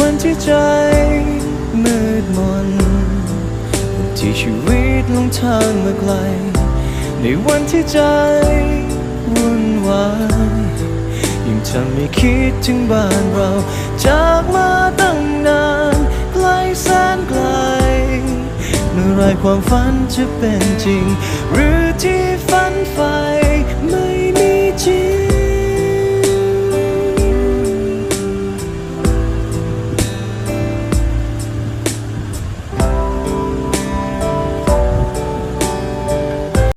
วันที่ใจมืดมนที่ชีวิตลงทางมาไกลในวันที่ใจวุ่นวายยิ่งทำให้คิดถึงบ้านเราจากมาตั้งนานไกลแสนไกลเมื่อไรความฝันจะเป็นจริงหรือที่ฝันใฝ่